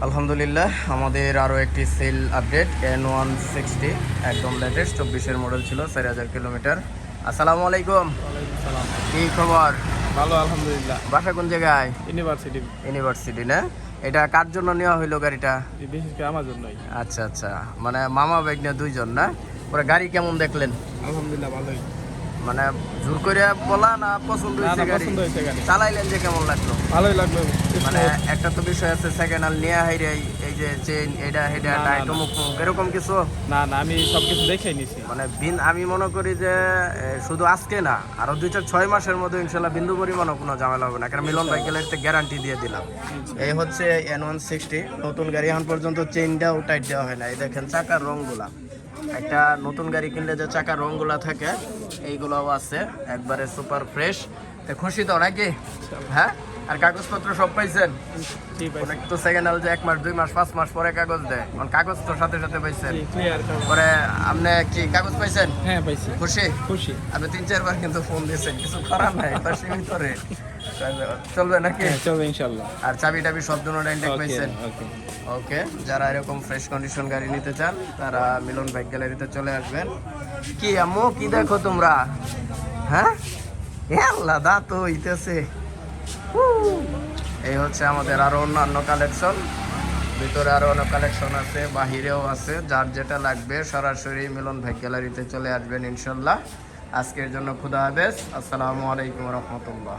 আলহামদুলিল্লাহ, আমাদের আরও একটি সেল আপডেট N160 একদম লেটেস্ট 24-এর মডেল ছিল, 4000 কিলোমিটার। আসসালামু আলাইকুম, সালাম। কি খবর? ভালো আলহামদুলিল্লাহ। বাসা কোন জায়গায়? ইউনিভার্সিটি। ইউনিভার্সিটি না? এটা কার জন্য নেওয়া হইলো গাড়িটা? বিশেষ করে আমার জন্যই। আচ্ছা আচ্ছা, মানে মামা ভাগ্নে দুইজন না? ওরা গাড়ি কেমন দেখলেন? আলহামদুলিল্লাহ ভালোই। মানে জোর করে বলা না পছন্দ হয়েছে গাড়ি? পছন্দ হয়েছে গাড়ি। চালাইলেন যে কেমন লাগলো? ভালোই লাগলো। মানে একটা তো বিষয় আছে, সেকেন্ড হ্যান্ড নিয়ে হাইরে এই যে চেইন এটা হেডা না, টাইট মুখ এরকম কিছু না না, আমি সবকিছু দেখেই নিছি। মানে আমি মনে করি যে শুধু আজকে না, আরো 2-6 মাসের মধ্যে ইনশাল্লাহ বিন্দু পরিমাণও কোনো ঝামেলা হবে না, কারণ মিলন ভাই গেলে গ্যারান্টি দিয়ে দিলাম। এই হচ্ছে N160 নতুন গাড়ি, এখন পর্যন্ত চেইনটাও টাইট দেওয়া হয় না। এই দেখেন চাকার রংগুলা, একটা নতুন গাড়ি কিনলে যে চাকার রংগুলা থাকে এইগুলোও আছে, একবারে সুপার ফ্রেশ। তো খুশি তো নাকি? হ্যাঁ, আর কাগজপত্র সব পাইছেন? অনেক তো সেকেন্ড হ্যান্ড যে 1 মাস 2 মাস 5 মাস পরে কাগজ দেয়, কাগজ তো সাথে সাথে পাইছেন। পরে আপনি কি কাগজ পাইছেন? হ্যাঁ পাইছি। খুশি? খুশি। আপনি 3-4 বার কিন্তু ফোন দিয়েছেন, কিছু করার নাই, এটা সীমিত রে। চলবে নাকি? চলবে ইনশাআল্লাহ। আর চাবি টাবি সব জন্য ইনটেক পাইছেন? ওকে। ওকে, যারা এরকম ফ্রেশ কন্ডিশন গাড়ি নিতে চান তারা মিলন বাইক গ্যালারিতে চলে আসবেন। কি আম্মু, কি দেখো তোমরা? হ্যাঁ, আল্লাহ দা তো হইতেছে। এই হচ্ছে আমাদের আরো অন্যান্য কালেকশন, ভিতরে আরো অনেক কালেকশন আছে, বাহিরেও আছে। যার যেটা লাগবে সরাসরি মিলন ভাই গ্যালারিতে চলে আসবেন ইনশাল্লাহ। আজকের জন্য খুদা হাফেজ, আসসালামু আলাইকুম রহমতুল্লাহ।